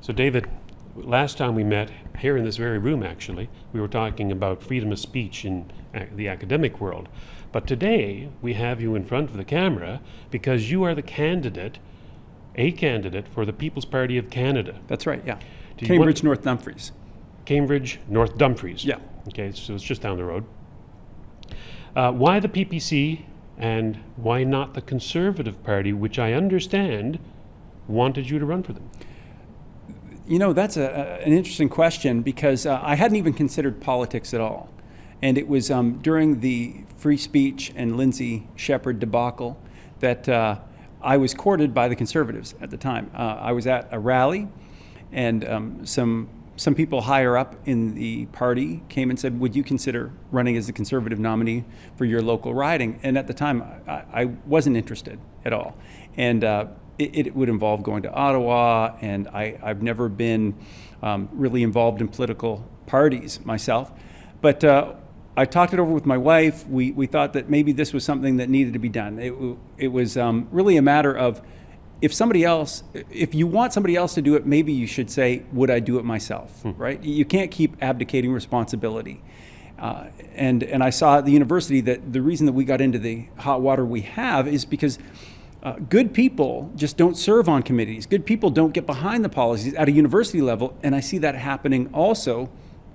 So David, last time we met here in this very room, actually, we were talking about freedom of speech in the academic world. But today we have you in front of the camera because you are a candidate for the People's Party of Canada. That's right, yeah. Cambridge, North Dumfries. Cambridge, North Dumfries. Yeah. Okay, so it's just down the road. Why the PPC and why not the Conservative Party, which I understand wanted you to run for them? You know, that's an interesting question because I hadn't even considered politics at all. And it was during the free speech and Lindsay Shepherd debacle that I was courted by the Conservatives at the time. I was at a rally and some people higher up in the party came and said, would you consider running as the Conservative nominee for your local riding? And at the time, I wasn't interested at all. And it would involve going to Ottawa, and I've never been really involved in political parties myself. But I talked it over with my wife. We thought that maybe this was something that needed to be done. It was really a matter of if you want somebody else to do it, maybe you should say, would I do it myself, right? You can't keep abdicating responsibility. And I saw at the university that the reason that we got into the hot water we have is because good people just don't serve on committees. Good people don't get behind the policies at a university level, and I see that happening also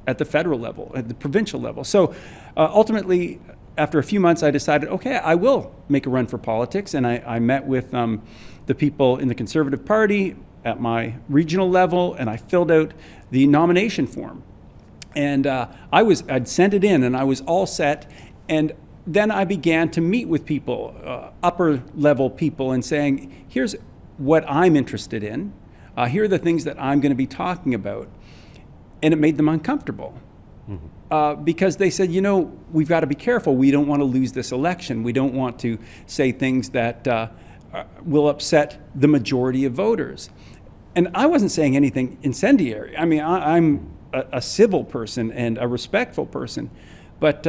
at the federal level, at the provincial level. So ultimately, after a few months, I decided, okay, I will make a run for politics, and I met with the people in the Conservative Party at my regional level, and I filled out the nomination form. And I'd sent it in, and I was all set, and then I began to meet with people, upper level people, and saying, here's what I'm interested in. Here are the things that I'm going to be talking about. And it made them uncomfortable because they said, you know, we've got to be careful. We don't want to lose this election. We don't want to say things that will upset the majority of voters. And I wasn't saying anything incendiary. I mean, I'm a civil person and a respectful person. But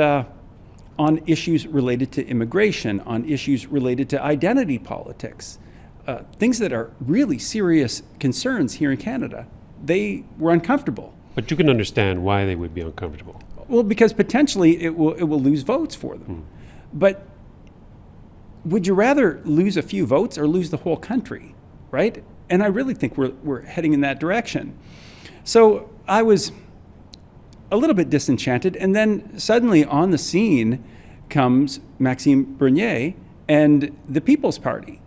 on issues related to immigration, on issues related to identity politics, things that are really serious concerns here in Canada, they were uncomfortable. But you can understand why they would be uncomfortable. Well, because potentially it will lose votes for them. But would you rather lose a few votes or lose the whole country, right? And I really think we're heading in that direction. So I was a little bit disenchanted, and then suddenly on the scene comes Maxime Bernier and the People's Party.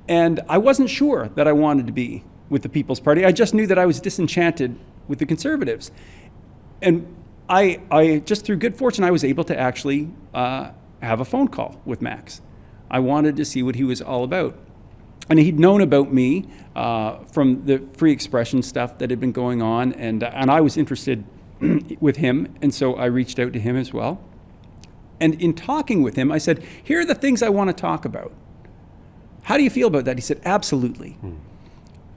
And I wasn't sure that I wanted to be with the People's Party. I just knew that I was disenchanted with the Conservatives. And I just through good fortune, I was able to actually have a phone call with Max. I wanted to see what he was all about. And he'd known about me from the free expression stuff that had been going on, and I was interested with him, and so I reached out to him as well. And in talking with him, I said, here are the things I want to talk about. How do you feel about that? He said, absolutely.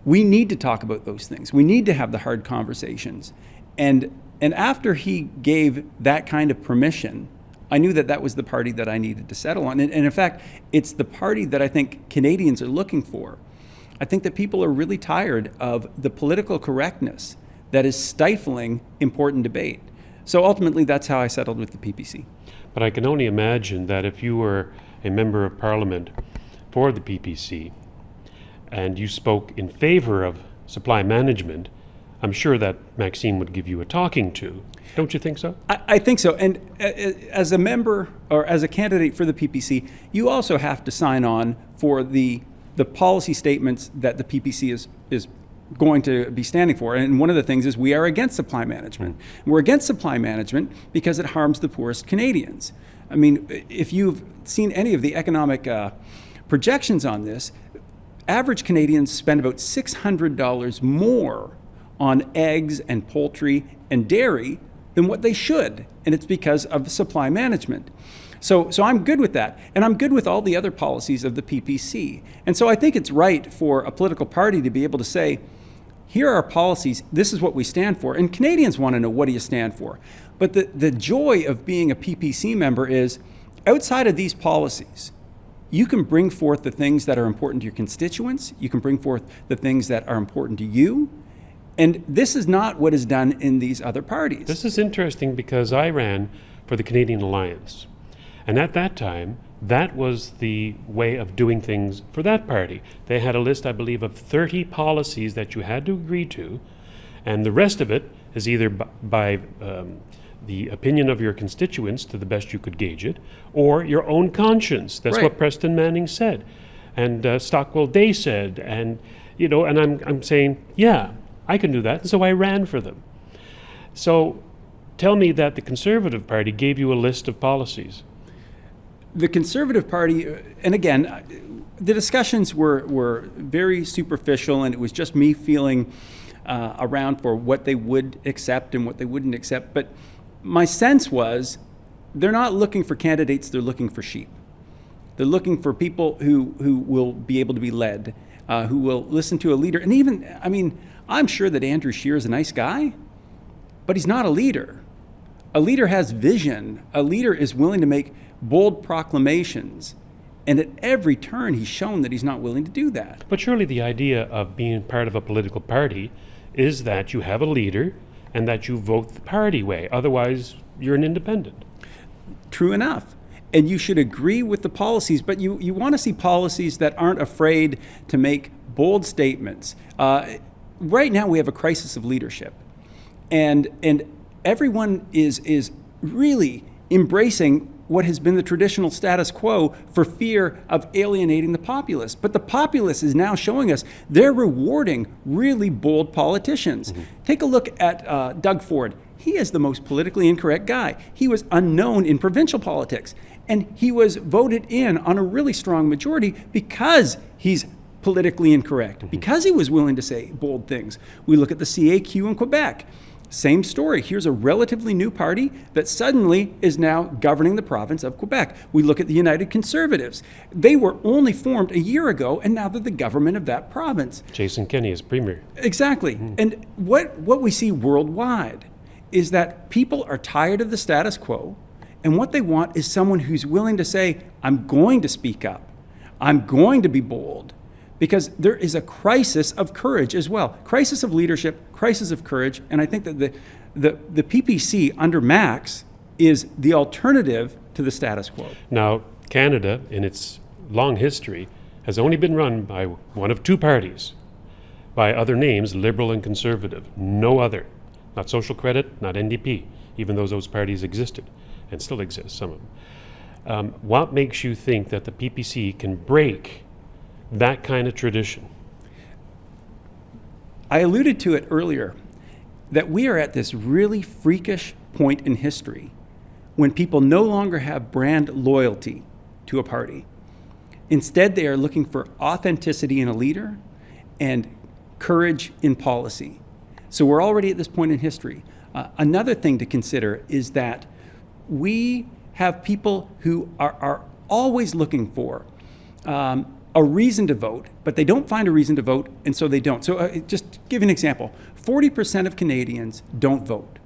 We need to talk about those things. We need to have the hard conversations. And after he gave that kind of permission, I knew that that was the party that I needed to settle on. And in fact, it's the party that I think Canadians are looking for. I think that people are really tired of the political correctness that is stifling important debate. So ultimately, that's how I settled with the PPC. But I can only imagine that if you were a member of Parliament for the PPC and you spoke in favor of supply management, I'm sure that Maxime would give you a talking to. Don't you think so? I think so. And as a member or as a candidate for the PPC, you also have to sign on for the policy statements that the PPC is going to be standing for. And one of the things is we are against supply management. We're against supply management because it harms the poorest Canadians. I mean, if you've seen any of the economic projections on this, average Canadians spend about $600 more on eggs and poultry and dairy than what they should. And it's because of supply management. So I'm good with that. And I'm good with all the other policies of the PPC. And so I think it's right for a political party to be able to say, here are our policies, this is what we stand for. And Canadians want to know, what do you stand for? But the joy of being a PPC member is, outside of these policies, you can bring forth the things that are important to your constituents, you can bring forth the things that are important to you, And this is not what is done in these other parties. This is interesting because I ran for the Canadian Alliance. And at that time, that was the way of doing things for that party. They had a list, I believe, of 30 policies that you had to agree to, and the rest of it is either by the opinion of your constituents, to the best you could gauge it, or your own conscience. That's Right. what Preston Manning said, and Stockwell Day said, and and I'm saying, yeah, I can do that, and so I ran for them. So tell me that the Conservative Party gave you a list of policies. The Conservative Party, and again, the discussions were very superficial, and it was just me feeling around for what they would accept and what they wouldn't accept. But my sense was they're not looking for candidates, they're looking for sheep. They're looking for people who will be able to be led, who will listen to a leader. And even, I mean, I'm sure that Andrew Scheer is a nice guy, but he's not a leader. A leader has vision. A leader is willing to make bold proclamations. And at every turn, he's shown that he's not willing to do that. But surely the idea of being part of a political party is that you have a leader and that you vote the party way. Otherwise, you're an independent. True enough. And you should agree with the policies, but you want to see policies that aren't afraid to make bold statements. Right now, we have a crisis of leadership. And everyone is really embracing what has been the traditional status quo for fear of alienating the populace. But the populace is now showing us they're rewarding really bold politicians. Mm-hmm. Take a look at Doug Ford. He is the most politically incorrect guy. He was unknown in provincial politics, and he was voted in on a really strong majority because he's politically incorrect, because he was willing to say bold things. We look at the CAQ in Quebec. Same story. Here's a relatively new party that suddenly is now governing the province of Quebec. We look at the United Conservatives. They were only formed a year ago, and now they're the government of that province. Jason Kenney is premier. Exactly. And what we see worldwide is that people are tired of the status quo, and what they want is someone who's willing to say, I'm going to speak up. I'm going to be bold. Because there is a crisis of courage as well. Crisis of leadership, crisis of courage, and I think that the PPC under Max is the alternative to the status quo. Now, Canada, in its long history, has only been run by one of two parties, by other names, Liberal and Conservative, no other. Not Social Credit, not NDP, even though those parties existed, and still exist, some of them. What makes you think that the PPC can break that kind of tradition? I alluded to it earlier, that we are at this really freakish point in history when people no longer have brand loyalty to a party. Instead, they are looking for authenticity in a leader and courage in policy. So we're already at this point in history. Another thing to consider is that we have people who are always looking for a reason to vote, but they don't find a reason to vote, and so they don't. So just give an example. 40% of Canadians don't vote.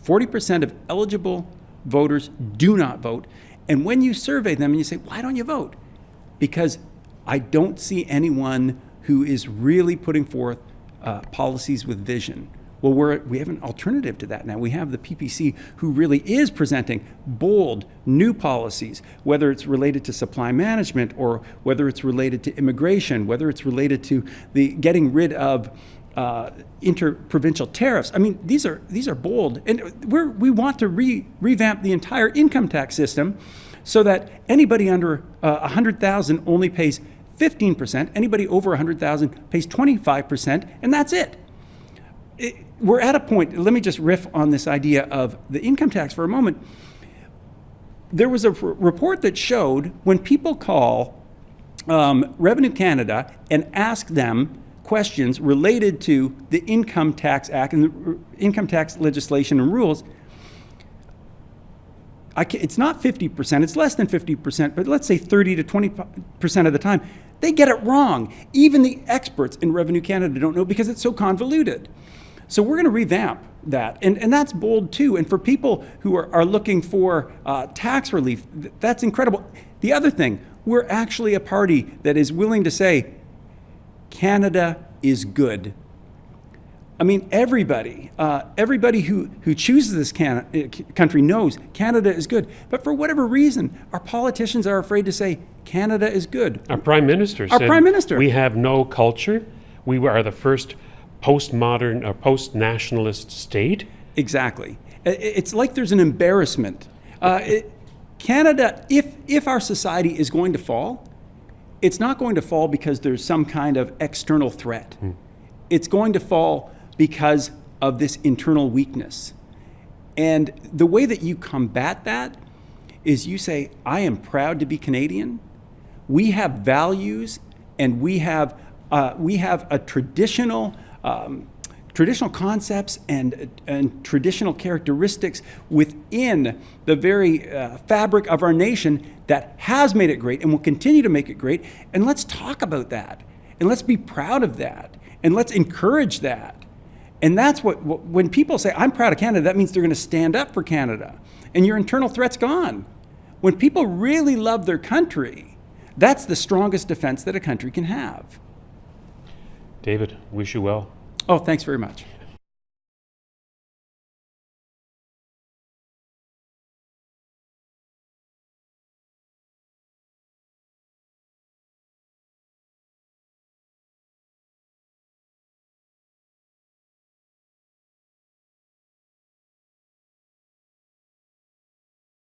40% of eligible voters do not vote. And when you survey them and you say, why don't you vote? Because I don't see anyone who is really putting forth policies with vision. Well, we have an alternative to that now. We have the PPC who really is presenting bold, new policies, whether it's related to supply management or whether it's related to immigration, whether it's related to the getting rid of interprovincial tariffs. I mean, these are bold, and we want to revamp the entire income tax system so that anybody under 100,000 only pays 15%, anybody over 100,000 pays 25%, and that's it. We're at a point, let me just riff on this idea of the income tax for a moment. There was a report that showed when people call Revenue Canada and ask them questions related to the Income Tax Act and the income tax legislation and rules, it's not 50%, it's less than 50%, but let's say 30 to 20% of the time, they get it wrong. Even the experts in Revenue Canada don't know because it's so convoluted. So we're going to revamp that, and that's bold too. And for people who are looking for tax relief, that's incredible. The other thing, we're actually a party that is willing to say, Canada is good. I mean, everybody who chooses this country knows Canada is good. But for whatever reason, our politicians are afraid to say Canada is good. Our Prime Minister said, Prime Minister. we have no culture. We are the first postmodern or post-nationalist state. Exactly. It's like there's an embarrassment. Canada, if our society is going to fall, it's not going to fall because there's some kind of external threat. It's going to fall because of this internal weakness. And the way that you combat that is you say, I am proud to be Canadian. We have values, and we have a traditional concepts and traditional characteristics within the very fabric of our nation that has made it great and will continue to make it great. And let's talk about that. And let's be proud of that. And let's encourage that. And that's when people say, I'm proud of Canada, that means they're going to stand up for Canada. And your internal threat's gone. When people really love their country, that's the strongest defense that a country can have. David, wish you well. Oh, thanks very much.